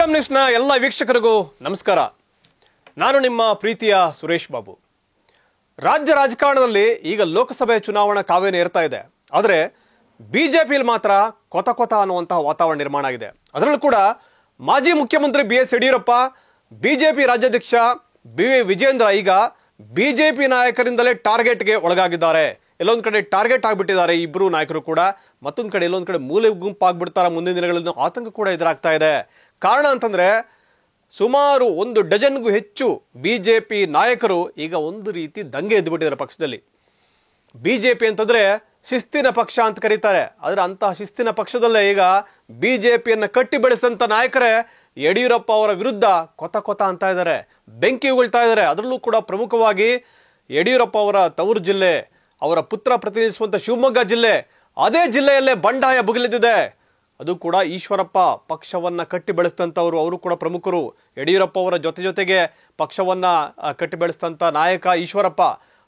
Freedom ನ್ಯೂಸ್ನ ಎಲ್ಲ ವೀಕ್ಷಕರಿಗೂ ನಮಸ್ಕಾರ. ನಾನು ನಿಮ್ಮ ಪ್ರೀತಿಯ ಸುರೇಶ್ ಬಾಬು. ರಾಜ್ಯ ರಾಜಕಾರಣದಲ್ಲಿ ಈಗ ಲೋಕಸಭೆ ಚುನಾವಣಾ ಕಾವೇರಿ ಏರ್ತಾ ಇದೆ. ಆದರೆ ಬಿಜೆಪಿಯಲ್ಲಿ ಮಾತ್ರ ಕೊತ ಅನ್ನುವಂತಹ ವಾತಾವರಣ ನಿರ್ಮಾಣ ಆಗಿದೆ. ಅದರಲ್ಲೂ ಕೂಡ ಮಾಜಿ ಮುಖ್ಯಮಂತ್ರಿ BS ಯಡಿಯೂರಪ್ಪ, ಬಿಜೆಪಿ ರಾಜ್ಯಾಧ್ಯಕ್ಷ BY ವಿಜೇಂದ್ರ ಈಗ ಬಿಜೆಪಿ ನಾಯಕರಿಂದಲೇ ಟಾರ್ಗೆಟ್ಗೆ ಒಳಗಾಗಿದ್ದಾರೆ. ಎಲ್ಲೊಂದು ಕಡೆ ಟಾರ್ಗೆಟ್ ಆಗಿಬಿಟ್ಟಿದ್ದಾರೆ ಇಬ್ಬರು ನಾಯಕರು ಕೂಡ. ಮತ್ತೊಂದು ಕಡೆ ಎಲ್ಲೊಂದು ಕಡೆ ಮೂಲೆ ಗುಂಪಾಗ್ಬಿಡ್ತಾರೆ ಮುಂದಿನ ದಿನಗಳಲ್ಲಿ ಆತಂಕ ಕೂಡ ಎದುರಾಗ್ತಾ ಇದೆ. ಕಾರಣ ಅಂತಂದ್ರೆ ಸುಮಾರು 1 ಡಜನ್ಗೂ ಹೆಚ್ಚು ಬಿಜೆಪಿ ನಾಯಕರು ಈಗ ಒಂದು ರೀತಿ ದಂಗೆ ಎದ್ದುಬಿಟ್ಟಿದ್ದಾರೆ ಪಕ್ಷದಲ್ಲಿ. ಬಿಜೆಪಿ ಅಂತಂದ್ರೆ ಶಿಸ್ತಿನ ಪಕ್ಷ ಅಂತ ಕರೀತಾರೆ. ಆದರೆ ಅಂತಹ ಶಿಸ್ತಿನ ಪಕ್ಷದಲ್ಲೇ ಈಗ ಬಿಜೆಪಿಯನ್ನು ಕಟ್ಟಿ ಬೆಳೆಸಿದಂಥ ನಾಯಕರೇ ಯಡಿಯೂರಪ್ಪ ಅವರ ವಿರುದ್ಧ ಕೊತ ಅಂತ ಇದ್ದಾರೆ, ಬೆಂಕಿ ಉಗುಳ್ತಾ ಇದ್ದಾರೆ. ಅದರಲ್ಲೂ ಕೂಡ ಪ್ರಮುಖವಾಗಿ ಯಡಿಯೂರಪ್ಪ ಅವರ ತವರು ಜಿಲ್ಲೆ, ಅವರ ಪುತ್ರ ಪ್ರತಿನಿಧಿಸುವಂಥ ಶಿವಮೊಗ್ಗ ಜಿಲ್ಲೆ, ಅದೇ ಜಿಲ್ಲೆಯಲ್ಲೇ ಬಂಡಾಯ ಭುಗಿಲೆದ್ದಿದೆ. ಅದು ಕೂಡ ಈಶ್ವರಪ್ಪ ಪಕ್ಷವನ್ನ ಕಟ್ಟಿ ಬೆಳೆಸಿದಂಥವ್ರು, ಅವರು ಕೂಡ ಪ್ರಮುಖರು. ಯಡಿಯೂರಪ್ಪ ಅವರ ಜೊತೆಗೆ ಪಕ್ಷವನ್ನ ಕಟ್ಟಿ ಬೆಳೆಸಿದಂಥ ನಾಯಕ ಈಶ್ವರಪ್ಪ.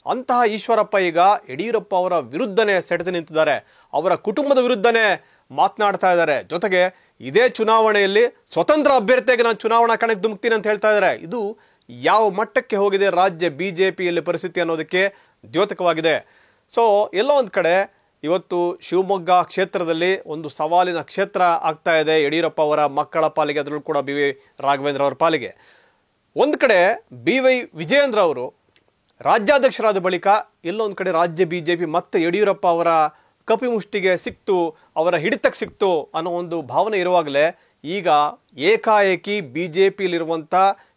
ಅಂತಹ ಈಶ್ವರಪ್ಪ ಈಗ ಯಡಿಯೂರಪ್ಪ ಅವರ ವಿರುದ್ಧನೇ ಸೆಟೆದು ನಿಂತಿದ್ದಾರೆ, ಅವರ ಕುಟುಂಬದ ವಿರುದ್ಧನೇ ಮಾತನಾಡ್ತಾ ಇದ್ದಾರೆ. ಜೊತೆಗೆ ಇದೇ ಚುನಾವಣೆಯಲ್ಲಿ ಸ್ವತಂತ್ರ ಅಭ್ಯರ್ಥಿಯಾಗಿ ನಾನು ಚುನಾವಣಾ ಕಣಕ್ಕೆ ಧುಮುಕ್ತೀನಿ ಅಂತ ಹೇಳ್ತಾ ಇದ್ದಾರೆ. ಇದು ಯಾವ ಮಟ್ಟಕ್ಕೆ ಹೋಗಿದೆ ರಾಜ್ಯ ಬಿಜೆಪಿಯಲ್ಲಿ ಪರಿಸ್ಥಿತಿ ಅನ್ನೋದಕ್ಕೆ ದ್ಯೋತಕವಾಗಿದೆ. ಸೊ ಎಲ್ಲೋ ಒಂದು ಕಡೆ ಇವತ್ತು ಶಿವಮೊಗ್ಗ ಕ್ಷೇತ್ರದಲ್ಲಿ ಒಂದು ಸವಾಲಿನ ಕ್ಷೇತ್ರ ಆಗ್ತಾ ಇದೆ ಯಡಿಯೂರಪ್ಪ ಅವರ ಮಕ್ಕಳ ಪಾಲಿಗೆ, ಅದರಲ್ಲೂ ಕೂಡ BY ರಾಘವೇಂದ್ರ ಅವರ ಪಾಲಿಗೆ. ಒಂದು ಕಡೆ BY ವಿಜೇಂದ್ರ ಅವರು ರಾಜ್ಯಾಧ್ಯಕ್ಷರಾದ ಬಳಿಕ ಎಲ್ಲೊಂದು ಕಡೆ ರಾಜ್ಯ ಬಿಜೆಪಿ ಮತ್ತೆ ಯಡಿಯೂರಪ್ಪ ಅವರ ಕಪಿಮುಷ್ಟಿಗೆ ಸಿಕ್ತು, ಅವರ ಹಿಡಿತಕ್ಕೆ ಸಿಕ್ತು ಅನ್ನೋ ಒಂದು ಭಾವನೆ ಇರುವಾಗಲೇ ಈಗ ಏಕಾಏಕಿ ಬಿಜೆಪಿಯಲ್ಲಿರುವಂಥ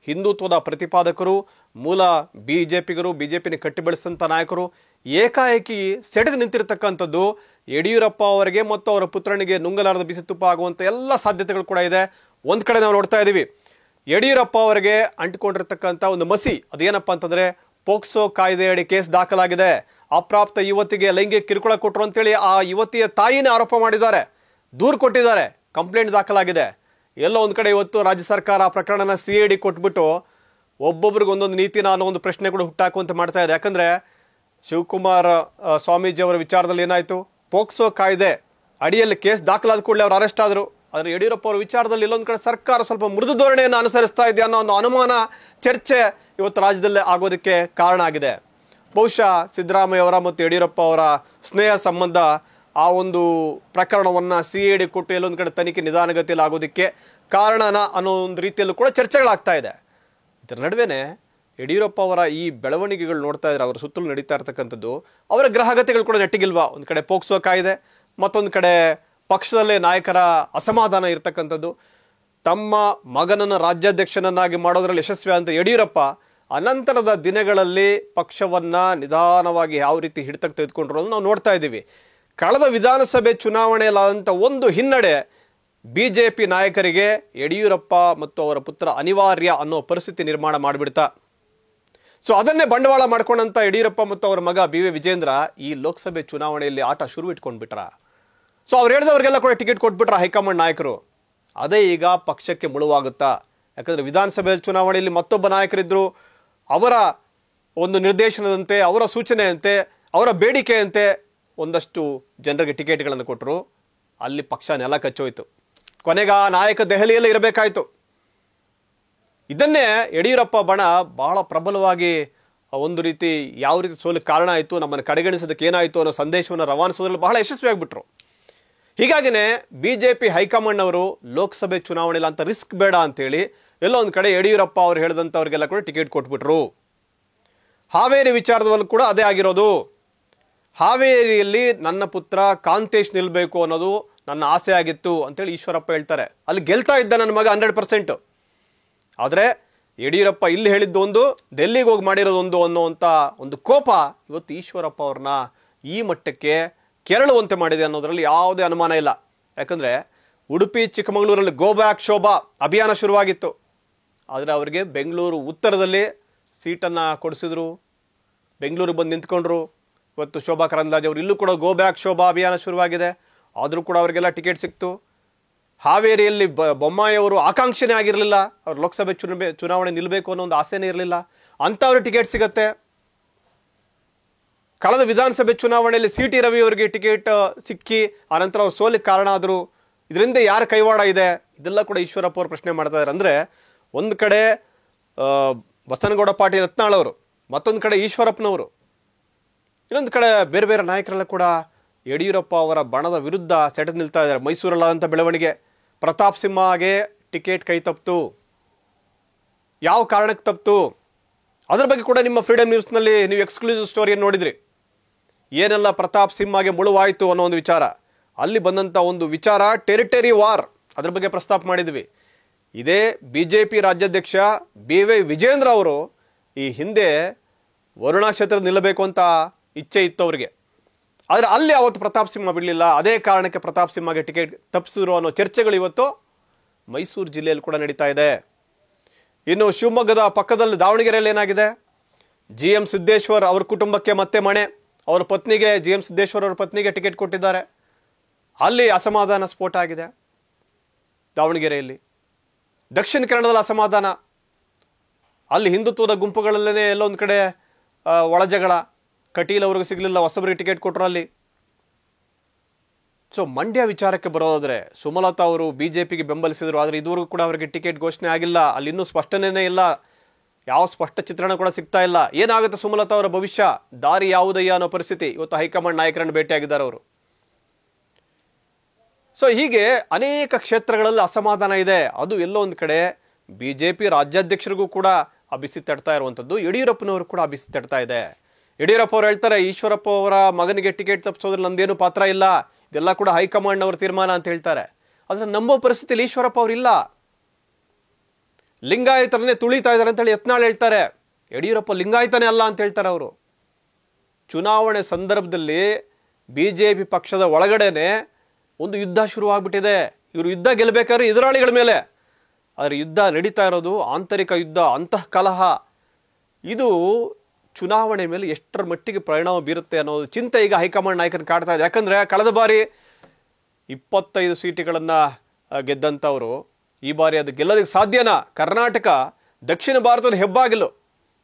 ಹಿಂದುತ್ವದ ಪ್ರತಿಪಾದಕರು, ಮೂಲ ಬಿಜೆಪಿಗರು, ಬಿಜೆಪಿನ ಕಟ್ಟಿ ಬೆಳೆಸಿದಂಥ ನಾಯಕರು ಏಕಾಏಕಿ ಸೆಟೆದು ನಿಂತಿರ್ತಕ್ಕಂಥದ್ದು ಯಡಿಯೂರಪ್ಪ ಅವರಿಗೆ ಮತ್ತು ಅವರ ಪುತ್ರನಿಗೆ ನುಂಗಲಾರದ ಬಿಸಿ ತುಪ್ಪ ಆಗುವಂಥ ಎಲ್ಲ ಸಾಧ್ಯತೆಗಳು ಕೂಡ ಇದೆ. ಒಂದು ಕಡೆ ನಾವು ನೋಡ್ತಾ ಇದ್ದೀವಿ, ಯಡಿಯೂರಪ್ಪ ಅವರಿಗೆ ಅಂಟಿಕೊಂಡಿರ್ತಕ್ಕಂಥ ಒಂದು ಮಸಿ, ಅದೇನಪ್ಪ ಅಂತಂದರೆ ಪೋಕ್ಸೋ ಕಾಯ್ದೆಯಡಿ ಕೇಸ್ ದಾಖಲಾಗಿದೆ. ಅಪ್ರಾಪ್ತ ಯುವತಿಗೆ ಲೈಂಗಿಕ ಕಿರುಕುಳ ಕೊಟ್ಟರು ಅಂತೇಳಿ ಆ ಯುವತಿಯ ತಾಯಿನೇ ಆರೋಪ ಮಾಡಿದ್ದಾರೆ, ದೂರು ಕೊಟ್ಟಿದ್ದಾರೆ, ಕಂಪ್ಲೇಂಟ್ ದಾಖಲಾಗಿದೆ. ಎಲ್ಲೋ ಒಂದು ಕಡೆ ಇವತ್ತು ರಾಜ್ಯ ಸರ್ಕಾರ ಆ ಪ್ರಕರಣನ CID ಕೊಟ್ಬಿಟ್ಟು ಒಬ್ಬೊಬ್ರಿಗೆ ಒಂದೊಂದು ನೀತಿನ ಅನ್ನೋ ಒಂದು ಪ್ರಶ್ನೆ ಕೂಡ ಹುಟ್ಟಾಕುವಂತೆ ಮಾಡ್ತಾ ಇದೆ. ಯಾಕಂದರೆ ಶಿವಕುಮಾರ ಸ್ವಾಮೀಜಿ ಅವರ ವಿಚಾರದಲ್ಲಿ ಏನಾಯಿತು, ಪೋಕ್ಸೋ ಕಾಯ್ದೆ ಅಡಿಯಲ್ಲಿ ಕೇಸ್ ದಾಖಲಾದ ಕೂಡಲೇ ಅವರು ಅರೆಸ್ಟ್ ಆದರು. ಆದರೆ ಯಡಿಯೂರಪ್ಪ ಅವರ ವಿಚಾರದಲ್ಲಿ ಎಲ್ಲೊಂದು ಕಡೆ ಸರ್ಕಾರ ಸ್ವಲ್ಪ ಮೃದು ಧೋರಣೆಯನ್ನು ಅನುಸರಿಸ್ತಾ ಇದೆ ಅನ್ನೋ ಒಂದು ಅನುಮಾನ, ಚರ್ಚೆ ಇವತ್ತು ರಾಜ್ಯದಲ್ಲೇ ಆಗೋದಕ್ಕೆ ಕಾರಣ ಆಗಿದೆ. ಬಹುಶಃ ಸಿದ್ದರಾಮಯ್ಯ ಅವರ ಮತ್ತು ಯಡಿಯೂರಪ್ಪ ಅವರ ಸ್ನೇಹ ಸಂಬಂಧ ಆ ಒಂದು ಪ್ರಕರಣವನ್ನು CID ಕೊಟ್ಟು ಎಲ್ಲೊಂದು ಕಡೆ ತನಿಖೆ ನಿಧಾನಗತಿಯಲ್ಲಿ ಆಗೋದಕ್ಕೆ ಕಾರಣನ ಅನ್ನೋ ಒಂದು ರೀತಿಯಲ್ಲೂ ಕೂಡ ಚರ್ಚೆಗಳಾಗ್ತಾ ಇದೆ. ಇದರ ನಡುವೆನೇ ಯಡಿಯೂರಪ್ಪ ಅವರ ಈ ಬೆಳವಣಿಗೆಗಳು ನೋಡ್ತಾ ಇದ್ದಾರೆ, ಅವರ ಸುತ್ತಲೂ ನಡೀತಾ ಇರ್ತಕ್ಕಂಥದ್ದು. ಅವರ ಗ್ರಹಗತಿಗಳು ಕೂಡ ನೆಟ್ಟಿಗಿಲ್ವಾ. ಒಂದು ಕಡೆ ಪೋಕ್ಸೋ ಕಾಯ್ದೆ, ಮತ್ತೊಂದು ಕಡೆ ಪಕ್ಷದಲ್ಲೇ ನಾಯಕರ ಅಸಮಾಧಾನ ಇರ್ತಕ್ಕಂಥದ್ದು. ತಮ್ಮ ಮಗನನ್ನು ರಾಜ್ಯಾಧ್ಯಕ್ಷನನ್ನಾಗಿ ಮಾಡೋದ್ರಲ್ಲಿ ಯಶಸ್ವಿ ಅಂತ ಯಡಿಯೂರಪ್ಪ ಅನಂತರದ ದಿನಗಳಲ್ಲಿ ಪಕ್ಷವನ್ನು ನಿಧಾನವಾಗಿ ಯಾವ ರೀತಿ ಹಿಡಿತಕ್ಕೆ ತೆಗೆದುಕೊಂಡ್ರು ಅನ್ನೋದು ನಾವು ನೋಡ್ತಾ ಇದ್ದೀವಿ. ಕಳೆದ ವಿಧಾನಸಭೆ ಚುನಾವಣೆಯಲ್ಲಾದಂಥ ಒಂದು ಹಿನ್ನಡೆ ಬಿಜೆಪಿ ನಾಯಕರಿಗೆ ಯಡಿಯೂರಪ್ಪ ಮತ್ತು ಅವರ ಪುತ್ರ ಅನಿವಾರ್ಯ ಅನ್ನೋ ಪರಿಸ್ಥಿತಿ ನಿರ್ಮಾಣ ಮಾಡಿಬಿಡ್ತಾ. ಸೊ ಅದನ್ನೇ ಬಂಡವಾಳ ಮಾಡ್ಕೊಂಡಂಥ ಯಡಿಯೂರಪ್ಪ ಮತ್ತು ಅವರ ಮಗ BY ವಿಜೇಂದ್ರ ಈ ಲೋಕಸಭೆ ಚುನಾವಣೆಯಲ್ಲಿ ಆಟ ಶುರು ಇಟ್ಕೊಂಡ್ಬಿಟ್ರ. ಸೊ ಅವ್ರು ಹೇಳಿದವ್ರಿಗೆಲ್ಲ ಕೂಡ ಟಿಕೆಟ್ ಕೊಟ್ಬಿಟ್ರ ಹೈಕಮಾಂಡ್ ನಾಯಕರು. ಅದೇ ಈಗ ಪಕ್ಷಕ್ಕೆ ಮುಳುವಾಗುತ್ತಾ. ಯಾಕಂದರೆ ವಿಧಾನಸಭೆ ಚುನಾವಣೆಯಲ್ಲಿ ಮತ್ತೊಬ್ಬ ನಾಯಕರಿದ್ದರು, ಅವರ ಒಂದು ನಿರ್ದೇಶನದಂತೆ, ಅವರ ಸೂಚನೆಯಂತೆ, ಅವರ ಬೇಡಿಕೆಯಂತೆ ಒಂದಷ್ಟು ಜನರಿಗೆ ಟಿಕೆಟ್ಗಳನ್ನು ಕೊಟ್ಟರು. ಅಲ್ಲಿ ಪಕ್ಷ ನೆಲ ಕಚ್ಚೋಯ್ತು. ಕೊನೆಗೆ ಆ ನಾಯಕ ದೆಹಲಿಯಲ್ಲೇ ಇರಬೇಕಾಯಿತು. ಇದನ್ನೇ ಯಡಿಯೂರಪ್ಪ ಬಣ ಬಹಳ ಪ್ರಬಲವಾಗಿ ಒಂದು ರೀತಿ ಯಾವ ರೀತಿ ಸೋಲಿಗೆ ಕಾರಣ ಆಯಿತು, ನಮ್ಮನ್ನು ಕಡೆಗಣಿಸೋದಕ್ಕೆ ಏನಾಯಿತು ಅನ್ನೋ ಸಂದೇಶವನ್ನು ರವಾನಿಸೋದ್ರಲ್ಲಿ ಬಹಳ ಯಶಸ್ವಿಯಾಗಿಬಿಟ್ರು. ಹೀಗಾಗಿನೇ ಬಿಜೆಪಿ ಹೈಕಮಾಂಡ್ನವರು ಲೋಕಸಭೆ ಚುನಾವಣೆಯಲ್ಲಿ ಅಂತ ರಿಸ್ಕ್ ಬೇಡ ಅಂತೇಳಿ ಎಲ್ಲೋ ಒಂದು ಕಡೆ ಯಡಿಯೂರಪ್ಪ ಅವರು ಹೇಳಿದಂಥವ್ರಿಗೆಲ್ಲ ಕೂಡ ಟಿಕೆಟ್ ಕೊಟ್ಬಿಟ್ರು. ಹಾವೇರಿ ವಿಚಾರದಲ್ಲೂ ಕೂಡ ಅದೇ ಆಗಿರೋದು. ಹಾವೇರಿಯಲ್ಲಿ ನನ್ನ ಪುತ್ರ ಕಾಂತೇಶ್ ನಿಲ್ಲಬೇಕು ಅನ್ನೋದು ನನ್ನ ಆಸೆ ಆಗಿತ್ತು ಅಂತೇಳಿ ಈಶ್ವರಪ್ಪ ಹೇಳ್ತಾರೆ. ಅಲ್ಲಿ ಗೆಲ್ತಾ ಇದ್ದ ನನ್ನ ಮಗ 100%. ಆದರೆ ಯಡಿಯೂರಪ್ಪ ಇಲ್ಲಿ ಹೇಳಿದ್ದೊಂದು, ಡೆಲ್ಲಿಗೆ ಹೋಗಿ ಮಾಡಿರೋದೊಂದು ಅನ್ನೋವಂಥ ಒಂದು ಕೋಪ ಇವತ್ತು ಈಶ್ವರಪ್ಪ ಅವ್ರನ್ನ ಈ ಮಟ್ಟಕ್ಕೆ ಕೆರಳುವಂತೆ ಮಾಡಿದೆ ಅನ್ನೋದರಲ್ಲಿ ಯಾವುದೇ ಅನುಮಾನ ಇಲ್ಲ. ಯಾಕಂದರೆ ಉಡುಪಿ ಚಿಕ್ಕಮಗಳೂರಲ್ಲಿ ಗೋ ಬ್ಯಾಕ್ ಶೋಭಾ ಅಭಿಯಾನ ಶುರುವಾಗಿತ್ತು. ಆದರೆ ಅವರಿಗೆ ಬೆಂಗಳೂರು ಉತ್ತರದಲ್ಲಿ ಸೀಟನ್ನು ಕೊಡಿಸಿದ್ರು, ಬೆಂಗಳೂರಿಗೆ ಬಂದು ನಿಂತ್ಕೊಂಡ್ರು. ಇವತ್ತು ಶೋಭಾ ಕರಂದ್ಲಾಜೆ ಅವರು ಇಲ್ಲೂ ಕೂಡ ಗೋ ಬ್ಯಾಕ್ ಶೋಭಾ ಅಭಿಯಾನ ಶುರುವಾಗಿದೆ. ಆದರೂ ಕೂಡ ಅವರಿಗೆಲ್ಲ ಟಿಕೆಟ್ ಸಿಕ್ತು. ಹಾವೇರಿಯಲ್ಲಿ ಬೊಮ್ಮಾಯಿ ಅವರು ಆಕಾಂಕ್ಷೆನೇ ಆಗಿರಲಿಲ್ಲ, ಅವ್ರು ಲೋಕಸಭೆ ಚುನಾವಣೆ ನಿಲ್ಲಬೇಕು ಅನ್ನೋ ಒಂದು ಆಸೆನೇ ಇರಲಿಲ್ಲ, ಅಂಥವ್ರಿಗೆ ಟಿಕೆಟ್ ಸಿಗತ್ತೆ. ಕಳೆದ ವಿಧಾನಸಭೆ ಚುನಾವಣೆಯಲ್ಲಿ CT ರವಿ ಅವರಿಗೆ ಟಿಕೆಟ್ ಸಿಕ್ಕಿ ಆನಂತರ ಅವ್ರು ಸೋಲಿಗೆ ಕಾರಣ ಆದರು. ಇದರಿಂದ ಯಾರ ಕೈವಾಡ ಇದೆ, ಇದೆಲ್ಲ ಕೂಡ ಈಶ್ವರಪ್ಪ ಅವರು ಪ್ರಶ್ನೆ ಮಾಡ್ತಾ ಇದ್ದಾರೆ. ಅಂದರೆ ಒಂದು ಕಡೆ ಬಸನಗೌಡ ಪಾಟೀಲ್ ಯತ್ನಾಳ್ ಅವರು, ಮತ್ತೊಂದು ಕಡೆ ಈಶ್ವರಪ್ಪನವರು, ಇನ್ನೊಂದು ಕಡೆ ಬೇರೆ ಬೇರೆ ನಾಯಕರೆಲ್ಲ ಕೂಡ ಯಡಿಯೂರಪ್ಪ ಅವರ ಬಣದ ವಿರುದ್ಧ ಸೆಟೆದು ನಿಲ್ತಾ ಇದ್ದಾರೆ. ಮೈಸೂರಲ್ಲಾದಂಥ ಬೆಳವಣಿಗೆ, ಪ್ರತಾಪ್ ಸಿಂಹಗೆ ಟಿಕೆಟ್ ಕೈ ತಪ್ಪಿತು, ಯಾವ ಕಾರಣಕ್ಕೆ ತಪ್ಪಿತು, ಅದ್ರ ಬಗ್ಗೆ ಕೂಡ ನಿಮ್ಮ ಫ್ರೀಡಮ್ ನ್ಯೂಸ್ನಲ್ಲಿ ನೀವು ಎಕ್ಸ್ಕ್ಲೂಸಿವ್ ಸ್ಟೋರಿಯನ್ನು ನೋಡಿದ್ರಿ. ಏನೆಲ್ಲ ಪ್ರತಾಪ್ ಸಿಂಹಗೆ ಮುಳುವಾಯಿತು ಅನ್ನೋ ಒಂದು ವಿಚಾರ, ಅಲ್ಲಿ ಬಂದಂಥ ಒಂದು ವಿಚಾರ ಟೆರಿಟರಿ ವಾರ್, ಅದ್ರ ಬಗ್ಗೆ ಪ್ರಸ್ತಾಪ ಮಾಡಿದ್ವಿ. ಇದೇ BJP ರಾಜ್ಯಾಧ್ಯಕ್ಷ BY ವಿಜೇಂದ್ರ ಅವರು ಈ ಹಿಂದೆ ವರುಣಾ ಕ್ಷೇತ್ರದ ನಿಲ್ಲಬೇಕು ಅಂತ ಇಚ್ಛೆ ಇತ್ತು ಅವರಿಗೆ. ಆದರೆ ಅಲ್ಲಿ ಅವತ್ತು ಪ್ರತಾಪ್ ಸಿಂಹ ಬಿಡಲಿಲ್ಲ. ಅದೇ ಕಾರಣಕ್ಕೆ ಪ್ರತಾಪ್ ಸಿಂಹಗೆ ಟಿಕೆಟ್ ತಪ್ಪಿಸಿದ್ರು ಅನ್ನೋ ಚರ್ಚೆಗಳು ಇವತ್ತು ಮೈಸೂರು ಜಿಲ್ಲೆಯಲ್ಲಿ ಕೂಡ ನಡೀತಾ ಇದೆ. ಇನ್ನು ಶಿವಮೊಗ್ಗದ ಪಕ್ಕದಲ್ಲಿ ದಾವಣಗೆರೆಯಲ್ಲಿ ಏನಾಗಿದೆ, GM ಸಿದ್ದೇಶ್ವರ್ ಅವ್ರ ಕುಟುಂಬಕ್ಕೆ ಮತ್ತೆ ಮಣೆ, ಅವರ ಪತ್ನಿಗೆ, GM ಸಿದ್ದೇಶ್ವರ್ ಅವರ ಪತ್ನಿಗೆ ಟಿಕೆಟ್ ಕೊಟ್ಟಿದ್ದಾರೆ. ಅಲ್ಲಿ ಅಸಮಾಧಾನ ಸ್ಫೋಟ ಆಗಿದೆ ದಾವಣಗೆರೆಯಲ್ಲಿ. ದಕ್ಷಿಣ ಕನ್ನಡದಲ್ಲಿ ಅಸಮಾಧಾನ, ಅಲ್ಲಿ ಹಿಂದುತ್ವದ ಗುಂಪುಗಳಲ್ಲೇ ಎಲ್ಲೊಂದು ಕಡೆ ಒಳಜಗಳ, ಕಟೀಲ್ ಅವ್ರಿಗೆ ಸಿಗಲಿಲ್ಲ, ಹೊಸಬರಿಗೆ ಟಿಕೆಟ್ ಕೊಟ್ಟರು ಅಲ್ಲಿ. ಸೊ ಮಂಡ್ಯ ವಿಚಾರಕ್ಕೆ ಬರೋದಾದ್ರೆ ಸುಮಲತಾ ಅವರು BJPಗೆ ಬೆಂಬಲಿಸಿದರು, ಆದರೆ ಇದುವರೆಗೂ ಕೂಡ ಅವರಿಗೆ ಟಿಕೆಟ್ ಘೋಷಣೆ ಆಗಿಲ್ಲ. ಅಲ್ಲಿ ಇನ್ನೂ ಸ್ಪಷ್ಟನೆಯೇ ಇಲ್ಲ, ಯಾವ ಸ್ಪಷ್ಟ ಚಿತ್ರಣ ಕೂಡ ಸಿಗ್ತಾ ಇಲ್ಲ. ಏನಾಗುತ್ತೆ ಸುಮಲತಾ ಅವರ ಭವಿಷ್ಯ, ದಾರಿ ಯಾವುದಯ್ಯ ಅನ್ನೋ ಪರಿಸ್ಥಿತಿ. ಇವತ್ತು ಹೈಕಮಾಂಡ್ ನಾಯಕರನ್ನು ಭೇಟಿಯಾಗಿದ್ದಾರೆ ಅವರು. ಸೊ ಹೀಗೆ ಅನೇಕ ಕ್ಷೇತ್ರಗಳಲ್ಲಿ ಅಸಮಾಧಾನ ಇದೆ. ಅದು ಎಲ್ಲೋ ಒಂದು ಕಡೆ BJP ರಾಜ್ಯಾಧ್ಯಕ್ಷರಿಗೂ ಕೂಡ ಆ ಬಿಸಿ ತಡ್ತಾ ಇರುವಂಥದ್ದು, ಯಡಿಯೂರಪ್ಪನವರು ಕೂಡ ಆ ಬಿಸಿ ತಡ್ತಾ ಇದೆ. ಯಡಿಯೂರಪ್ಪ ಅವರು ಹೇಳ್ತಾರೆ, ಈಶ್ವರಪ್ಪ ಅವರ ಮಗನಿಗೆ ಟಿಕೆಟ್ ತಪ್ಪಿಸೋದ್ರಲ್ಲಿ ನಮ್ದೇನು ಪಾತ್ರ ಇಲ್ಲ, ಇದೆಲ್ಲ ಕೂಡ ಹೈಕಮಾಂಡ್ ಅವರ ತೀರ್ಮಾನ ಅಂತ ಹೇಳ್ತಾರೆ. ಆದರೆ ನಂಬೋ ಪರಿಸ್ಥಿತಿಯಲ್ಲಿ ಈಶ್ವರಪ್ಪ ಅವರಿಲ್ಲ. ಲಿಂಗಾಯತರನ್ನೇ ತುಳಿತಾ ಇದ್ದಾರೆ ಅಂತೇಳಿ ಯತ್ನಾಳ್ ಹೇಳ್ತಾರೆ. ಯಡಿಯೂರಪ್ಪ ಲಿಂಗಾಯತನೇ ಅಲ್ಲ ಅಂತ ಹೇಳ್ತಾರೆ ಅವರು. ಚುನಾವಣೆ ಸಂದರ್ಭದಲ್ಲಿ BJP ಪಕ್ಷದ ಒಳಗಡೆನೆ ಒಂದು ಯುದ್ಧ ಶುರುವಾಗ್ಬಿಟ್ಟಿದೆ. ಇವರು ಯುದ್ಧ ಗೆಲ್ಲಬೇಕಾದ್ರೆ ಎದುರಾಳಿಗಳ ಮೇಲೆ, ಆದರೆ ಯುದ್ಧ ನಡೀತಾ ಇರೋದು ಆಂತರಿಕ ಯುದ್ಧ, ಅಂತಃ ಕಲಹ. ಇದು ಚುನಾವಣೆ ಮೇಲೆ ಎಷ್ಟರ ಮಟ್ಟಿಗೆ ಪರಿಣಾಮ ಬೀರುತ್ತೆ ಅನ್ನೋದು ಚಿಂತೆ ಈಗ ಹೈಕಮಾಂಡ್ ನಾಯಕರನ್ನು ಕಾಡ್ತಾ ಇದೆ. ಯಾಕಂದರೆ ಕಳೆದ ಬಾರಿ 25 ಸೀಟುಗಳನ್ನು ಗೆದ್ದಂಥವರು ಈ ಬಾರಿ ಅದು ಗೆಲ್ಲೋದಕ್ಕೆ ಸಾಧ್ಯನಾ? ಕರ್ನಾಟಕ ದಕ್ಷಿಣ ಭಾರತದ ಹೆಬ್ಬಾಗಿಲು,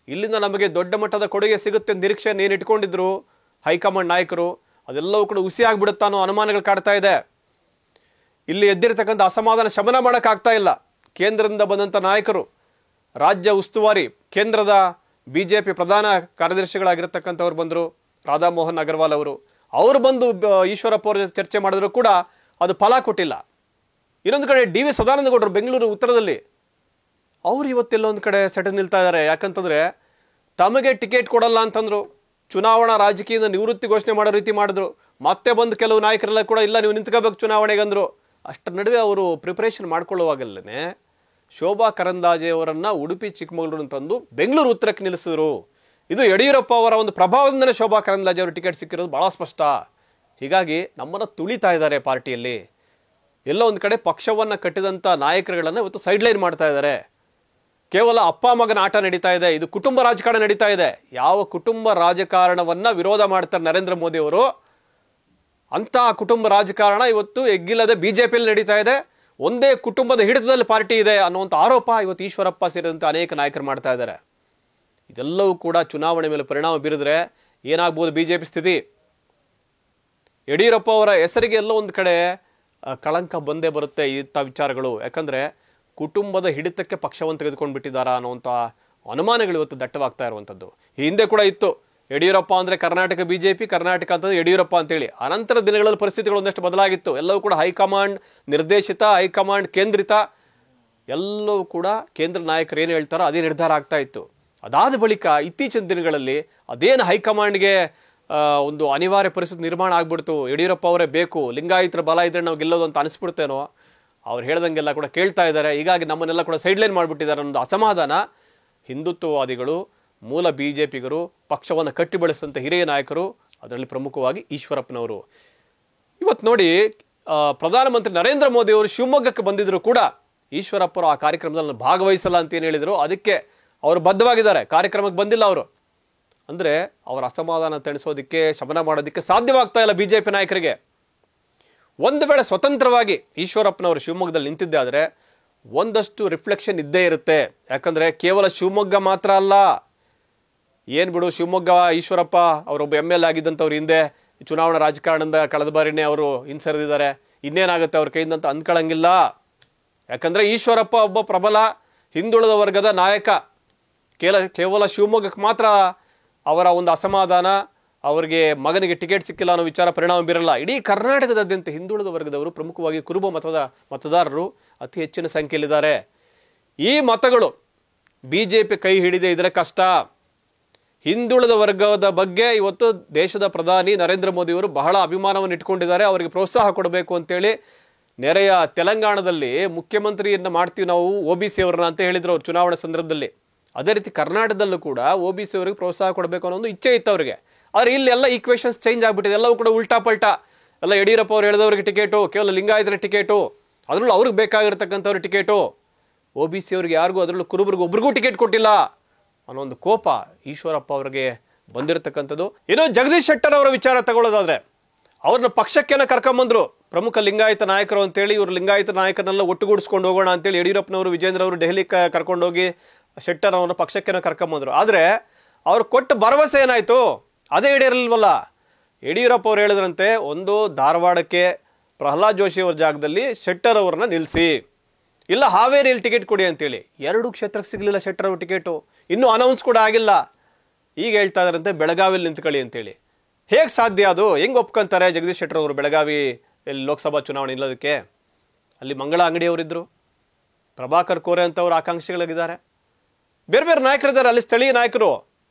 ಇಲ್ಲಿಂದ ನಮಗೆ ದೊಡ್ಡ ಮಟ್ಟದ ಕೊಡುಗೆ ಸಿಗುತ್ತೆ ನಿರೀಕ್ಷೆಯನ್ನು ಏನು ಇಟ್ಕೊಂಡಿದ್ರು ಹೈಕಮಾಂಡ್ ನಾಯಕರು, ಅದೆಲ್ಲವೂ ಕೂಡ ಹುಸಿಯಾಗಿಬಿಡುತ್ತಾ ಅನ್ನೋ ಅನುಮಾನಗಳು ಕಾಡ್ತಾ ಇದೆ. ಇಲ್ಲಿ ಎದ್ದಿರತಕ್ಕಂಥ ಅಸಮಾಧಾನ ಶಮನ ಮಾಡೋಕ್ಕಾಗ್ತಾ ಇಲ್ಲ. ಕೇಂದ್ರದಿಂದ ಬಂದಂಥ ನಾಯಕರು, ರಾಜ್ಯ ಉಸ್ತುವಾರಿ, ಕೇಂದ್ರದ BJP ಪ್ರಧಾನ ಕಾರ್ಯದರ್ಶಿಗಳಾಗಿರ್ತಕ್ಕಂಥವ್ರು ಬಂದರು, ರಾಧಾ ಮೋಹನ್ ಅಗರ್ವಾಲ್ ಅವರು ಬಂದು ಈಶ್ವರಪ್ಪ ಅವರು ಚರ್ಚೆ ಮಾಡಿದ್ರು ಕೂಡ ಅದು ಫಲ ಕೊಟ್ಟಿಲ್ಲ. ಇನ್ನೊಂದು ಕಡೆ DV ಸದಾನಂದ ಗೌಡರು ಬೆಂಗಳೂರು ಉತ್ತರದಲ್ಲಿ ಅವರು ಇವತ್ತೆಲ್ಲೋ ಒಂದು ಕಡೆ ಸೆಟೆದು ನಿಲ್ತಾ ಇದ್ದಾರೆ. ಯಾಕಂತಂದರೆ ತಮಗೆ ಟಿಕೆಟ್ ಕೊಡಲ್ಲ ಅಂತಂದರು, ಚುನಾವಣಾ ರಾಜಕೀಯದಿಂದ ನಿವೃತ್ತಿ ಘೋಷಣೆ ಮಾಡೋ ರೀತಿ ಮಾಡಿದ್ರು. ಮತ್ತೆ ಬಂದು ಕೆಲವು ನಾಯಕರೆಲ್ಲ ಕೂಡ ಇಲ್ಲ ನೀವು ನಿಂತ್ಕೋಬೇಕು ಚುನಾವಣೆಗೆ ಅಂದರು. ಅಷ್ಟರ ನಡುವೆ ಅವರು ಪ್ರಿಪ್ರೇಷನ್ ಮಾಡ್ಕೊಳ್ಳುವಾಗಲೇ ಶೋಭಾ ಕರಂದಾಜೆ ಅವರನ್ನು ಉಡುಪಿ ಚಿಕ್ಕಮಗಳೂರು ತಂದು ಬೆಂಗಳೂರು ಉತ್ತರಕ್ಕೆ ನಿಲ್ಲಿಸಿದ್ರು. ಇದು ಯಡಿಯೂರಪ್ಪ ಅವರ ಒಂದು ಪ್ರಭಾವದಿಂದಲೇ ಶೋಭಾ ಕರಂದಾಜೆ ಅವರು ಟಿಕೆಟ್ ಸಿಕ್ಕಿರೋದು ಭಾಳ ಸ್ಪಷ್ಟ. ಹೀಗಾಗಿ ನಮ್ಮನ್ನು ತುಳಿತಾ ಇದ್ದಾರೆ ಪಾರ್ಟಿಯಲ್ಲಿ. ಎಲ್ಲೋ ಒಂದು ಕಡೆ ಪಕ್ಷವನ್ನು ಕಟ್ಟಿದಂಥ ನಾಯಕರುಗಳನ್ನು ಇವತ್ತು ಸೈಡ್ಲೈನ್ ಮಾಡ್ತಾ ಇದ್ದಾರೆ. ಕೇವಲ ಅಪ್ಪ ಮಗನ ಆಟ ನಡೀತಾ ಇದೆ, ಇದು ಕುಟುಂಬ ರಾಜಕಾರಣ ನಡೀತಾ ಇದೆ. ಯಾವ ಕುಟುಂಬ ರಾಜಕಾರಣವನ್ನು ವಿರೋಧ ಮಾಡ್ತಾರೆ ನರೇಂದ್ರ ಮೋದಿ ಅವರು, ಅಂತಹ ಕುಟುಂಬ ರಾಜಕಾರಣ ಇವತ್ತು ಎಗ್ಗಿಲ್ಲದೆ BJPಯಲ್ಲಿ ನಡೀತಾ ಇದೆ. ಒಂದೇ ಕುಟುಂಬದ ಹಿಡಿತದಲ್ಲಿ ಪಾರ್ಟಿ ಇದೆ ಅನ್ನುವಂಥ ಆರೋಪ ಇವತ್ತು ಈಶ್ವರಪ್ಪ ಸೇರಿದಂತೆ ಅನೇಕ ನಾಯಕರು ಮಾಡ್ತಾ ಇದ್ದಾರೆ. ಇದೆಲ್ಲವೂ ಕೂಡ ಚುನಾವಣೆ ಮೇಲೆ ಪರಿಣಾಮ ಬೀರಿದ್ರೆ ಏನಾಗ್ಬೋದು BJP ಸ್ಥಿತಿ? ಯಡಿಯೂರಪ್ಪ ಅವರ ಹೆಸರಿಗೆ ಎಲ್ಲೋ ಒಂದು ಕಡೆ ಕಳಂಕ ಬಂದೇ ಬರುತ್ತೆ ಇಂಥ ವಿಚಾರಗಳು. ಯಾಕಂದರೆ ಕುಟುಂಬದ ಹಿಡಿತಕ್ಕೆ ಪಕ್ಷವನ್ನು ತೆಗೆದುಕೊಂಡು ಬಿಟ್ಟಿದ್ದಾರಾ ಅನ್ನುವಂಥ ಅನುಮಾನಗಳು ಇವತ್ತು ದಟ್ಟವಾಗ್ತಾ ಇರುವಂಥದ್ದು. ಈ ಹಿಂದೆ ಕೂಡ ಇತ್ತು, ಯಡಿಯೂರಪ್ಪ ಅಂದರೆ ಕರ್ನಾಟಕ BJP, ಕರ್ನಾಟಕ ಅಂತಂದ್ರೆ ಯಡಿಯೂರಪ್ಪ ಅಂತೇಳಿ. ಅನಂತರ ದಿನಗಳಲ್ಲಿ ಪರಿಸ್ಥಿತಿಗಳು ಒಂದಷ್ಟು ಬದಲಾಗಿತ್ತು. ಎಲ್ಲವೂ ಕೂಡ ಹೈಕಮಾಂಡ್ ನಿರ್ದೇಶಿತ, ಹೈಕಮಾಂಡ್ ಕೇಂದ್ರಿತ, ಎಲ್ಲವೂ ಕೂಡ ಕೇಂದ್ರ ನಾಯಕರು ಏನು ಹೇಳ್ತಾರೋ ಅದೇ ನಿರ್ಧಾರ ಆಗ್ತಾ ಇತ್ತು. ಅದಾದ ಬಳಿಕ ಇತ್ತೀಚಿನ ದಿನಗಳಲ್ಲಿ ಅದೇನು ಹೈಕಮಾಂಡ್ಗೆ ಒಂದು ಅನಿವಾರ್ಯ ಪರಿಸ್ಥಿತಿ ನಿರ್ಮಾಣ ಆಗ್ಬಿಡ್ತು, ಯಡಿಯೂರಪ್ಪ ಅವರೇ ಬೇಕು, ಲಿಂಗಾಯತರ ಬಲ ಇದ್ರೆ ನಾವು ಗೆಲ್ಲೋದು ಅಂತ ಅನಿಸ್ಬಿಡ್ತೇನೋ, ಅವ್ರು ಹೇಳ್ದಂಗೆಲ್ಲ ಕೂಡ ಕೇಳ್ತಾ ಇದ್ದಾರೆ. ಹೀಗಾಗಿ ನಮ್ಮನ್ನೆಲ್ಲ ಕೂಡ ಸೈಡ್ಲೈನ್ ಮಾಡಿಬಿಟ್ಟಿದ್ದಾರೆ ಅನ್ನೋದು ಅಸಮಾಧಾನ ಹಿಂದುತ್ವವಾದಿಗಳು, ಮೂಲ BJPಗರು, ಪಕ್ಷವನ್ನು ಕಟ್ಟಿ ಬೆಳೆಸಿದಂಥ ಹಿರಿಯ ನಾಯಕರು, ಅದರಲ್ಲಿ ಪ್ರಮುಖವಾಗಿ ಈಶ್ವರಪ್ಪನವರು. ಇವತ್ತು ನೋಡಿ, ಪ್ರಧಾನಮಂತ್ರಿ ನರೇಂದ್ರ ಮೋದಿ ಅವರು ಶಿವಮೊಗ್ಗಕ್ಕೆ ಬಂದಿದ್ರು ಕೂಡ ಈಶ್ವರಪ್ಪರು ಆ ಕಾರ್ಯಕ್ರಮದಲ್ಲಿ ಭಾಗವಹಿಸಲ್ಲ ಅಂತ ಏನು ಹೇಳಿದರು, ಅದಕ್ಕೆ ಅವರು ಬದ್ಧವಾಗಿದ್ದಾರೆ, ಕಾರ್ಯಕ್ರಮಕ್ಕೆ ಬಂದಿಲ್ಲ ಅವರು. ಅಂದರೆ ಅವರ ಅಸಮಾಧಾನ ತಣಿಸೋದಕ್ಕೆ, ಶಮನ ಮಾಡೋದಕ್ಕೆ ಸಾಧ್ಯವಾಗ್ತಾ ಇಲ್ಲ BJP ನಾಯಕರಿಗೆ. ಒಂದು ವೇಳೆ ಸ್ವತಂತ್ರವಾಗಿ ಈಶ್ವರಪ್ಪನವರು ಶಿವಮೊಗ್ಗದಲ್ಲಿ ನಿಂತಿದ್ದೆ ಆದರೆ ಒಂದಷ್ಟು ರಿಫ್ಲೆಕ್ಷನ್ ಇದ್ದೇ ಇರುತ್ತೆ. ಯಾಕಂದರೆ ಕೇವಲ ಶಿವಮೊಗ್ಗ ಮಾತ್ರ ಅಲ್ಲ, ಏನು ಬಿಡು ಶಿವಮೊಗ್ಗ ಈಶ್ವರಪ್ಪ ಅವರೊಬ್ಬ MLA ಆಗಿದ್ದಂಥವ್ರು ಹಿಂದೆ ಚುನಾವಣಾ ರಾಜಕಾರಣದಿಂದ ಕಳೆದ ಬಾರಿನೇ ಅವರು ಹಿಂಸರಿದಿದ್ದಾರೆ, ಇನ್ನೇನಾಗುತ್ತೆ ಅವ್ರ ಕೈಯಿಂದ ಅಂತ ಅಂದ್ಕೊಳ್ಳಂಗಿಲ್ಲ. ಯಾಕಂದರೆ ಈಶ್ವರಪ್ಪ ಒಬ್ಬ ಪ್ರಬಲ ಹಿಂದುಳಿದ ವರ್ಗದ ನಾಯಕ. ಕೇವಲ ಶಿವಮೊಗ್ಗಕ್ಕೆ ಮಾತ್ರ ಅವರ ಒಂದು ಅಸಮಾಧಾನ, ಅವರಿಗೆ ಮಗನಿಗೆ ಟಿಕೆಟ್ ಸಿಕ್ಕಿಲ್ಲ ಅನ್ನೋ ವಿಚಾರ ಪರಿಣಾಮ ಬೀರಲ್ಲ. ಇಡೀ ಕರ್ನಾಟಕದಾದ್ಯಂತ ಹಿಂದುಳಿದ ವರ್ಗದವರು, ಪ್ರಮುಖವಾಗಿ ಕುರುಬ ಮತದಾರರು ಅತಿ ಹೆಚ್ಚಿನ ಸಂಖ್ಯೆಯಲ್ಲಿದ್ದಾರೆ. ಈ ಮತಗಳು BJP ಕೈ ಹಿಡಿದೇ ಇದ್ರೆ ಕಷ್ಟ. ಹಿಂದುಳಿದ ವರ್ಗದ ಬಗ್ಗೆ ಇವತ್ತು ದೇಶದ ಪ್ರಧಾನಿ ನರೇಂದ್ರ ಮೋದಿಯವರು ಬಹಳ ಅಭಿಮಾನವನ್ನು ಇಟ್ಕೊಂಡಿದ್ದಾರೆ. ಅವರಿಗೆ ಪ್ರೋತ್ಸಾಹ ಕೊಡಬೇಕು ಅಂತೇಳಿ ನೆರೆಯ ತೆಲಂಗಾಣದಲ್ಲಿ ಮುಖ್ಯಮಂತ್ರಿಯನ್ನ ಮಾಡ್ತೀವಿ ನಾವು OBC ಅವರನ್ನ ಅಂತ ಹೇಳಿದ್ರು ಅವ್ರು ಚುನಾವಣಾ ಸಂದರ್ಭದಲ್ಲಿ. ಅದೇ ರೀತಿ ಕರ್ನಾಟಕದಲ್ಲೂ ಕೂಡ OBC ಅವರಿಗೆ ಪ್ರೋತ್ಸಾಹ ಕೊಡಬೇಕು ಅನ್ನೋ ಒಂದು ಇಚ್ಛೆ ಇತ್ತು ಅವರಿಗೆ. ಆದರೆ ಇಲ್ಲೆಲ್ಲ ಈಕ್ವೇಷನ್ಸ್ ಚೇಂಜ್ ಆಗ್ಬಿಟ್ಟಿದೆ, ಎಲ್ಲವೂ ಕೂಡ ಉಲ್ಟಾ ಪಲ್ಟಾ. ಎಲ್ಲ ಯಡಿಯೂರಪ್ಪ ಅವ್ರು ಹೇಳಿದವ್ರಿಗೆ ಟಿಕೆಟು, ಕೇವಲ ಲಿಂಗಾಯತರ ಟಿಕೆಟು, ಅದರಲ್ಲೂ ಅವ್ರಿಗೆ ಬೇಕಾಗಿರ್ತಕ್ಕಂಥವ್ರ ಟಿಕೆಟು. OBC ಅವ್ರಿಗೆ ಯಾರಿಗೂ, ಅದರಲ್ಲೂ ಕುರುಬರಿಗೂ ಒಬ್ರಿಗೂ ಟಿಕೆಟ್ ಕೊಟ್ಟಿಲ್ಲ ಅನ್ನೋ ಒಂದು ಕೋಪ ಈಶ್ವರಪ್ಪ ಅವರಿಗೆ ಬಂದಿರತಕ್ಕಂಥದ್ದು. ಏನೋ ಜಗದೀಶ್ ಶೆಟ್ಟರ್ ಅವರ ವಿಚಾರ ತಗೊಳ್ಳೋದಾದ್ರೆ, ಅವ್ರನ್ನ ಪಕ್ಷಕ್ಕೇನ ಕರ್ಕೊಂಬಂದ್ರು, ಪ್ರಮುಖ ಲಿಂಗಾಯತ ನಾಯಕರು ಅಂತೇಳಿ. ಇವರು ಲಿಂಗಾಯತ ನಾಯಕರನ್ನೆಲ್ಲ ಒಟ್ಟುಗೂಡಿಸ್ಕೊಂಡು ಹೋಗೋಣ ಅಂತೇಳಿ ಯಡಿಯೂರಪ್ಪನವರು, ವಿಜೇಂದ್ರ ಅವರು ದೆಹಲಿ ಕರ್ಕೊಂಡೋಗಿ ಶೆಟ್ಟರ್ ಅವರನ್ನ ಪಕ್ಷಕ್ಕೇನ ಕರ್ಕೊಂಬಂದ್ರು. ಆದರೆ ಅವ್ರು ಕೊಟ್ಟ ಭರವಸೆ ಏನಾಯ್ತು, ಅದೇ ಈಡೇರಲಿಲ್ವಲ್ಲ. ಯಡಿಯೂರಪ್ಪ ಅವ್ರು ಹೇಳಿದ್ರಂತೆ, ಒಂದು ಧಾರವಾಡಕ್ಕೆ ಪ್ರಹ್ಲಾದ್ ಜೋಶಿ ಅವ್ರ ಜಾಗದಲ್ಲಿ ಶೆಟ್ಟರ್ ಅವ್ರನ್ನ ನಿಲ್ಲಿಸಿ, ಇಲ್ಲ ಹಾವೇರಿಯಲ್ಲಿ ಟಿಕೆಟ್ ಕೊಡಿ ಅಂತೇಳಿ. 2 ಕ್ಷೇತ್ರಕ್ಕೆ ಸಿಗಲಿಲ್ಲ ಶೆಟ್ಟರ್ ಅವ್ರ ಟಿಕೆಟು, ಇನ್ನೂ ಅನೌನ್ಸ್ ಕೂಡ ಆಗಿಲ್ಲ. ಈಗ ಹೇಳ್ತಾ ಇದ್ದಾರಂತೆ ಬೆಳಗಾವಿಯಲ್ಲಿ ನಿಂತ್ಕೊಳ್ಳಿ ಅಂತೇಳಿ. ಹೇಗೆ ಸಾಧ್ಯ ಅದು? ಹೆಂಗೆ ಒಪ್ಕೊಂತಾರೆ ಜಗದೀಶ್ ಶೆಟ್ಟರ್ ಅವರು ಬೆಳಗಾವಿ ಲೋಕಸಭಾ ಚುನಾವಣೆ ಇಲ್ಲೋದಕ್ಕೆ? ಅಲ್ಲಿ ಮಂಗಳ ಅಂಗಡಿಯವರಿದ್ದರು, ಪ್ರಭಾಕರ್ ಕೋರೆ ಅಂತವ್ರು ಆಕಾಂಕ್ಷಿಗಳಿದ್ದಾರೆ, ಬೇರೆ ಬೇರೆ ನಾಯಕರಿದ್ದಾರೆ ಅಲ್ಲಿ, ಸ್ಥಳೀಯ ನಾಯಕರು.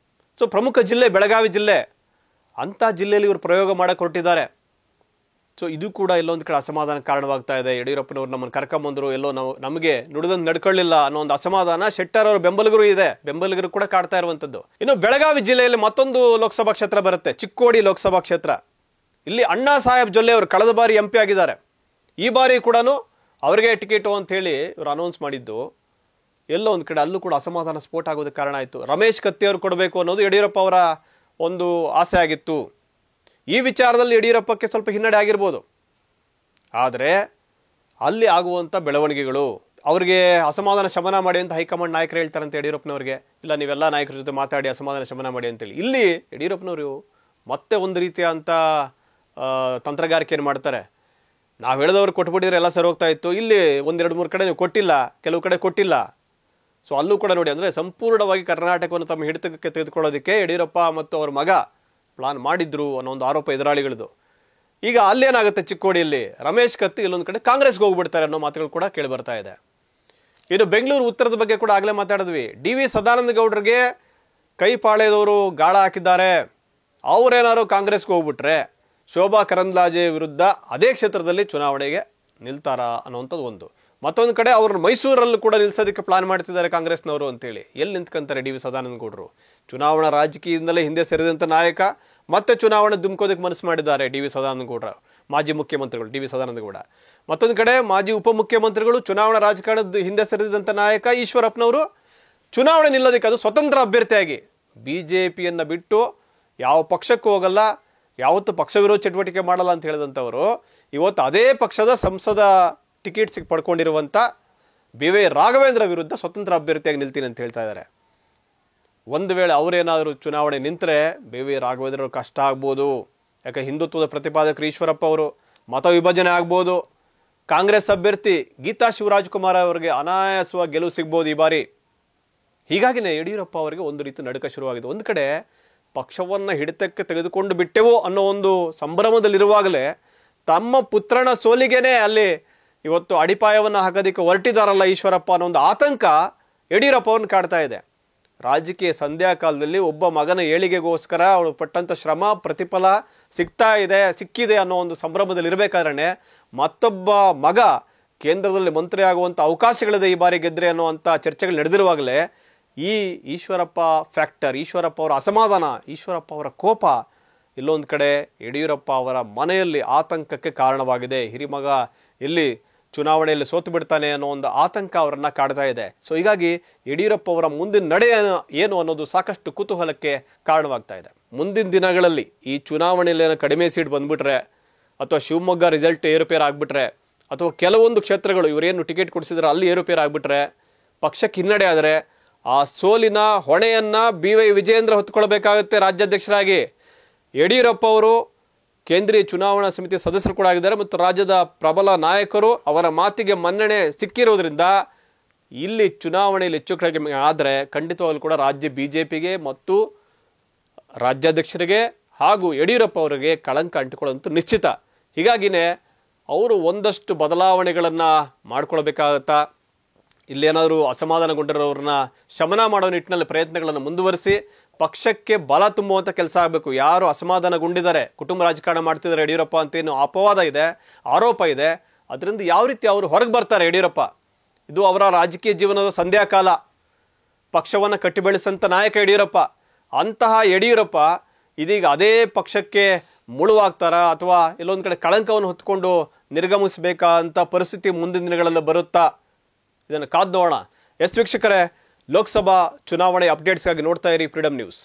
ಸೊ ಪ್ರಮುಖ ಜಿಲ್ಲೆ ಬೆಳಗಾವಿ ಜಿಲ್ಲೆ, ಅಂಥ ಜಿಲ್ಲೆಯಲ್ಲಿ ಇವರು ಪ್ರಯೋಗ ಮಾಡಕ್ಕೆ ಹೊರಟಿದ್ದಾರೆ. ಸೊ ಇದು ಕೂಡ ಎಲ್ಲೊಂದು ಕಡೆ ಅಸಮಾಧಾನ ಕಾರಣವಾಗ್ತಾ ಇದೆ. ಯಡಿಯೂರಪ್ಪನವ್ರು ನಮ್ಮನ್ನು ಕರ್ಕೊಂಬಂದರು, ಎಲ್ಲೋ ನಮಗೆ ನುಡಿದಂದು ನಡ್ಕೊಳ್ಳಿಲ್ಲ ಅನ್ನೋ ಒಂದು ಅಸಮಾಧಾನ ಶೆಟ್ಟರ್ ಅವರ ಬೆಂಬಲಿಗರು ಕೂಡ ಕಾಡ್ತಾ ಇರುವಂಥದ್ದು. ಇನ್ನು ಬೆಳಗಾವಿ ಜಿಲ್ಲೆಯಲ್ಲಿ ಮತ್ತೊಂದು ಲೋಕಸಭಾ ಕ್ಷೇತ್ರ ಬರುತ್ತೆ, ಚಿಕ್ಕೋಡಿ ಲೋಕಸಭಾ ಕ್ಷೇತ್ರ. ಇಲ್ಲಿ ಅಣ್ಣಾ ಸಾಹೇಬ್ ಜೊಲ್ಲೆ ಅವರು ಕಳೆದ ಬಾರಿ MP ಆಗಿದ್ದಾರೆ. ಈ ಬಾರಿ ಕೂಡ ಅವರಿಗೆ ಟಿಕೆಟು ಅಂತ ಹೇಳಿ ಇವರು ಅನೌನ್ಸ್ ಮಾಡಿದ್ದು, ಎಲ್ಲೋ ಒಂದು ಕಡೆ ಅಲ್ಲೂ ಕೂಡ ಅಸಮಾಧಾನ ಸ್ಫೋಟ ಆಗೋದಕ್ಕೆ ಕಾರಣ ಆಯಿತು. ರಮೇಶ್ ಕತ್ತಿ ಅವರು ಕೊಡಬೇಕು ಅನ್ನೋದು ಯಡಿಯೂರಪ್ಪ ಅವರ ಒಂದು ಆಸೆ ಆಗಿತ್ತು. ಈ ವಿಚಾರದಲ್ಲಿ ಯಡಿಯೂರಪ್ಪಕ್ಕೆ ಸ್ವಲ್ಪ ಹಿನ್ನಡೆ ಆಗಿರ್ಬೋದು. ಆದರೆ ಅಲ್ಲಿ ಆಗುವಂಥ ಬೆಳವಣಿಗೆಗಳು, ಅವರಿಗೆ ಅಸಮಾಧಾನ ಶಮನ ಮಾಡಿ ಅಂತ ಹೈಕಮಾಂಡ್ ನಾಯಕರು ಹೇಳ್ತಾರಂತೆ ಯಡಿಯೂರಪ್ಪನವ್ರಿಗೆ, ಇಲ್ಲ ನೀವೆಲ್ಲ ನಾಯಕರ ಜೊತೆ ಮಾತಾಡಿ ಅಸಮಾಧಾನ ಶಮನ ಮಾಡಿ ಅಂತೇಳಿ. ಇಲ್ಲಿ ಯಡಿಯೂರಪ್ಪನವರು ಮತ್ತೆ ಒಂದು ರೀತಿಯ ಅಂಥ ತಂತ್ರಗಾರಿಕೆಯನ್ನು ಮಾಡ್ತಾರೆ. ನಾವು ಹೇಳಿದವ್ರು ಕೊಟ್ಬಿಟ್ಟಿದ್ರೆ ಎಲ್ಲ ಸರಿ ಹೋಗ್ತಾ ಇತ್ತು, ಇಲ್ಲಿ 1-2-3 ಕಡೆ ನೀವು ಕೊಟ್ಟಿಲ್ಲ, ಕೆಲವು ಕಡೆ ಕೊಟ್ಟಿಲ್ಲ. ಸೊ ಅಲ್ಲೂ ಕೂಡ ನೋಡಿ, ಅಂದರೆ ಸಂಪೂರ್ಣವಾಗಿ ಕರ್ನಾಟಕವನ್ನು ತಮ್ಮ ಹಿಡಿತಕ್ಕೆ ತೆಗೆದುಕೊಳ್ಳೋದಕ್ಕೆ ಯಡಿಯೂರಪ್ಪ ಮತ್ತು ಅವ್ರ ಮಗ ಪ್ಲಾನ್ ಮಾಡಿದ್ರು ಅನ್ನೋ ಒಂದು ಆರೋಪ ಎದುರಾಳಿಗಳದು. ಈಗ ಅಲ್ಲೇನಾಗುತ್ತೆ, ಚಿಕ್ಕೋಡಿಯಲ್ಲಿ ರಮೇಶ್ ಕತ್ತಿ ಇಲ್ಲೊಂದು ಕಡೆ ಕಾಂಗ್ರೆಸ್ಗೆ ಹೋಗ್ಬಿಡ್ತಾರೆ ಅನ್ನೋ ಮಾತುಗಳು ಕೂಡ ಕೇಳಿ ಬರ್ತಾ ಇದೆ. ಇನ್ನು ಬೆಂಗಳೂರು ಉತ್ತರದ ಬಗ್ಗೆ ಕೂಡ ಆಗಲೇ ಮಾತಾಡಿದ್ವಿ. DV ಸದಾನಂದ ಗೌಡರಿಗೆ ಕೈಪಾಳ್ಯದವರು ಗಾಳ ಹಾಕಿದ್ದಾರೆ. ಅವರೇನಾದ್ರು ಕಾಂಗ್ರೆಸ್ಗೆ ಹೋಗ್ಬಿಟ್ರೆ ಶೋಭಾ ಕರಂದ್ಲಾಜೆ ವಿರುದ್ಧ ಅದೇ ಕ್ಷೇತ್ರದಲ್ಲಿ ಚುನಾವಣೆಗೆ ನಿಲ್ತಾರಾ ಅನ್ನೋವಂಥದ್ದು ಒಂದು. ಮತ್ತೊಂದು ಕಡೆ ಅವ್ರನ್ನ ಮೈಸೂರಲ್ಲೂ ಕೂಡ ನಿಲ್ಸೋದಕ್ಕೆ ಪ್ಲಾನ್ ಮಾಡ್ತಿದ್ದಾರೆ ಕಾಂಗ್ರೆಸ್ನವರು ಅಂತೇಳಿ. ಎಲ್ಲಿ ನಿಂತ್ಕೊಂತಾರೆ DV ಸದಾನಂದ ಗೌಡರು? ಚುನಾವಣಾ ರಾಜಕೀಯದಿಂದಲೇ ಹಿಂದೆ ಸರಿದಂಥ ನಾಯಕ, ಮತ್ತೆ ಚುನಾವಣೆ ದುಮ್ಕೋದಕ್ಕೆ ಮನಸ್ಸು ಮಾಡಿದ್ದಾರೆ DV ಸದಾನಂದ ಗೌಡರು, ಮಾಜಿ ಮುಖ್ಯಮಂತ್ರಿಗಳು DV ಸದಾನಂದ ಗೌಡ. ಮತ್ತೊಂದು ಕಡೆ ಮಾಜಿ ಉಪಮುಖ್ಯಮಂತ್ರಿಗಳು, ಚುನಾವಣಾ ರಾಜಕಾರಣದ ಹಿಂದೆ ಸರಿದಂಥ ನಾಯಕ ಈಶ್ವರಪ್ಪನವರು ಚುನಾವಣೆ ನಿಲ್ಲೋದಕ್ಕೆ, ಅದು ಸ್ವತಂತ್ರ ಅಭ್ಯರ್ಥಿಯಾಗಿ BJPಯನ್ನು ಬಿಟ್ಟು ಯಾವ ಪಕ್ಷಕ್ಕೂ ಹೋಗಲ್ಲ, ಯಾವತ್ತೂ ಪಕ್ಷ ವಿರೋಧ ಚಟುವಟಿಕೆ ಮಾಡಲ್ಲ ಅಂತ ಹೇಳಿದಂಥವರು ಇವತ್ತು ಅದೇ ಪಕ್ಷದ ಸಂಸದ ಟಿಕೆಟ್ ಪಡ್ಕೊಂಡಿರುವಂಥ BY ರಾಘವೇಂದ್ರ ವಿರುದ್ಧ ಸ್ವತಂತ್ರ ಅಭ್ಯರ್ಥಿಯಾಗಿ ನಿಲ್ತೀನಿ ಅಂತ ಹೇಳ್ತಾ ಇದ್ದಾರೆ. ಒಂದು ವೇಳೆ ಅವರೇನಾದರೂ ಚುನಾವಣೆ ನಿಂತರೆ BY ರಾಘವೇಂದ್ರ ಕಷ್ಟ ಆಗ್ಬೋದು. ಯಾಕೆ ಹಿಂದುತ್ವದ ಪ್ರತಿಪಾದಕರು ಈಶ್ವರಪ್ಪ ಅವರು, ಮತ ವಿಭಜನೆ ಆಗ್ಬೋದು. ಕಾಂಗ್ರೆಸ್ ಅಭ್ಯರ್ಥಿ ಗೀತಾ ಶಿವರಾಜ್ಕುಮಾರ್ ಅವರಿಗೆ ಅನಾಯಾಸವಾಗಿ ಗೆಲುವು ಸಿಗ್ಬೋದು ಈ ಬಾರಿ. ಹೀಗಾಗಿನೇ ಯಡಿಯೂರಪ್ಪ ಅವರಿಗೆ ಒಂದು ರೀತಿ ನಡುಕ ಶುರುವಾಗಿದೆ. ಒಂದು ಕಡೆ ಪಕ್ಷವನ್ನು ಹಿಡಿತಕ್ಕೆ ತೆಗೆದುಕೊಂಡು ಬಿಟ್ಟೆವು ಅನ್ನೋ ಒಂದು ಸಂಭ್ರಮದಲ್ಲಿರುವಾಗಲೇ ತಮ್ಮ ಪುತ್ರನ ಸೋಲಿಗೆನೇ ಅಲ್ಲಿ ಇವತ್ತು ಅಡಿಪಾಯವನ್ನು ಹಾಕೋದಕ್ಕೆ ಹೊರಟಿದಾರಲ್ಲ ಈಶ್ವರಪ್ಪ ಅನ್ನೋ ಒಂದು ಆತಂಕ ಯಡಿಯೂರಪ್ಪ ಅವ್ರನ್ನ ಕಾಡ್ತಾ ಇದೆ. ರಾಜಕೀಯ ಸಂಧ್ಯಾ ಕಾಲದಲ್ಲಿ ಒಬ್ಬ ಮಗನ ಏಳಿಗೆಗೋಸ್ಕರ ಅವಳು ಪಟ್ಟಂಥ ಶ್ರಮ ಪ್ರತಿಫಲ ಸಿಕ್ಕಿದೆ ಅನ್ನೋ ಒಂದು ಸಂಭ್ರಮದಲ್ಲಿ ಇರಬೇಕಾದ್ರೆ ಮತ್ತೊಬ್ಬ ಮಗ ಕೇಂದ್ರದಲ್ಲಿ ಮಂತ್ರಿ ಆಗುವಂಥ ಅವಕಾಶಗಳಿದೆ ಈ ಬಾರಿ ಗೆದ್ರೆ ಅನ್ನುವಂಥ ಚರ್ಚೆಗಳು ನಡೆದಿರುವಾಗಲೇ ಈ ಈಶ್ವರಪ್ಪ ಫ್ಯಾಕ್ಟರ್, ಈಶ್ವರಪ್ಪ ಅವರ ಅಸಮಾಧಾನ, ಈಶ್ವರಪ್ಪ ಅವರ ಕೋಪ ಇಲ್ಲೊಂದು ಕಡೆ ಯಡಿಯೂರಪ್ಪ ಅವರ ಮನೆಯಲ್ಲಿ ಆತಂಕಕ್ಕೆ ಕಾರಣವಾಗಿದೆ. ಹಿರಿಮಗ ಎಲ್ಲಿ ಚುನಾವಣೆಯಲ್ಲಿ ಸೋತು ಬಿಡ್ತಾನೆ ಅನ್ನೋ ಒಂದು ಆತಂಕ ಅವರನ್ನು ಕಾಡ್ತಾ ಇದೆ. ಸೊ ಹೀಗಾಗಿ ಯಡಿಯೂರಪ್ಪ ಅವರ ಮುಂದಿನ ನಡೆ ಏನು ಅನ್ನೋದು ಸಾಕಷ್ಟು ಕುತೂಹಲಕ್ಕೆ ಕಾರಣವಾಗ್ತಾ ಇದೆ. ಮುಂದಿನ ದಿನಗಳಲ್ಲಿ ಈ ಚುನಾವಣೆಯಲ್ಲಿ ಏನೋ ಕಡಿಮೆ ಸೀಟ್ ಬಂದ್ಬಿಟ್ರೆ, ಅಥವಾ ಶಿವಮೊಗ್ಗ ರಿಸಲ್ಟ್ ಏರುಪೇರು ಆಗಿಬಿಟ್ರೆ, ಅಥವಾ ಕೆಲವೊಂದು ಕ್ಷೇತ್ರಗಳು ಇವರೇನು ಟಿಕೆಟ್ ಕೊಡಿಸಿದ್ರೆ ಅಲ್ಲಿ ಏರುಪೇರು ಆಗಿಬಿಟ್ರೆ, ಪಕ್ಷಕ್ಕೆ ಹಿನ್ನಡೆ ಆದರೆ ಆ ಸೋಲಿನ ಹೊಣೆಯನ್ನು BY ವಿಜೇಂದ್ರ ಹೊತ್ಕೊಳ್ಬೇಕಾಗುತ್ತೆ ರಾಜ್ಯಾಧ್ಯಕ್ಷರಾಗಿ. ಯಡಿಯೂರಪ್ಪ ಅವರು ಕೇಂದ್ರೀಯ ಚುನಾವಣಾ ಸಮಿತಿ ಸದಸ್ಯರು ಕೂಡ ಆಗಿದ್ದಾರೆ ಮತ್ತು ರಾಜ್ಯದ ಪ್ರಬಲ ನಾಯಕರು ಅವರ ಮಾತಿಗೆ ಮನ್ನಣೆ ಸಿಕ್ಕಿರೋದ್ರಿಂದ ಇಲ್ಲಿ ಚುನಾವಣೆಯಲ್ಲಿ ಹೆಚ್ಚು ಕಡಿಮೆ ಆದರೆ ಖಂಡಿತವಾಗಲೂ ಕೂಡ ರಾಜ್ಯ ಬಿಜೆಪಿಗೆ ಮತ್ತು ರಾಜ್ಯಾಧ್ಯಕ್ಷರಿಗೆ ಹಾಗೂ ಯಡಿಯೂರಪ್ಪ ಅವರಿಗೆ ಕಳಂಕ ಅಂಟಿಕೊಳ್ಳುವಂತೂ ನಿಶ್ಚಿತ. ಹೀಗಾಗಿನೇ ಅವರು ಒಂದಷ್ಟು ಬದಲಾವಣೆಗಳನ್ನು ಮಾಡ್ಕೊಳ್ಬೇಕಾಗತ್ತಾ, ಇಲ್ಲೇನಾದರೂ ಅಸಮಾಧಾನಗೊಂಡಿರೋರನ್ನ ಶಮನ ಮಾಡೋ ನಿಟ್ಟಿನಲ್ಲಿ ಪ್ರಯತ್ನಗಳನ್ನು ಮುಂದುವರಿಸಿ ಪಕ್ಷಕ್ಕೆ ಬಲ ತುಂಬುವಂಥ ಕೆಲಸ ಆಗಬೇಕು. ಯಾರು ಅಸಮಾಧಾನಗೊಂಡಿದ್ದಾರೆ, ಕುಟುಂಬ ರಾಜಕಾರಣ ಮಾಡ್ತಿದ್ದಾರೆ ಯಡಿಯೂರಪ್ಪ ಅಂತೇನು ಅಪವಾದ ಇದೆ, ಆರೋಪ ಇದೆ, ಅದರಿಂದ ಯಾವ ರೀತಿ ಅವರು ಹೊರಗೆ ಬರ್ತಾರೆ ಯಡಿಯೂರಪ್ಪ? ಇದು ಅವರ ರಾಜಕೀಯ ಜೀವನದ ಸಂಧ್ಯಾಕಾಲ. ಪಕ್ಷವನ್ನು ಕಟ್ಟಿ ಬೆಳೆಸಂಥ ನಾಯಕ ಯಡಿಯೂರಪ್ಪ. ಅಂತಹ ಯಡಿಯೂರಪ್ಪ ಇದೀಗ ಅದೇ ಪಕ್ಷಕ್ಕೆ ಮುಳುವಾಗ್ತಾರಾ ಅಥವಾ ಎಲ್ಲೊಂದು ಕಡೆ ಕಳಂಕವನ್ನು ಹೊತ್ಕೊಂಡು ನಿರ್ಗಮಿಸಬೇಕಾ ಅಂತ ಪರಿಸ್ಥಿತಿ ಮುಂದಿನ ದಿನಗಳಲ್ಲಿ ಬರುತ್ತಾ? ಇದನ್ನು ಕಾದು ನೋಡೋಣ. ವೀಕ್ಷಕರೇ, ಲೋಕಸಭಾ ಚುನಾವಣೆ ಅಪ್ಡೇಟ್ಸ್ಗಾಗಿ ನೋಡ್ತಾ ಇರಿ ಫ್ರೀಡಮ್ ನ್ಯೂಸ್.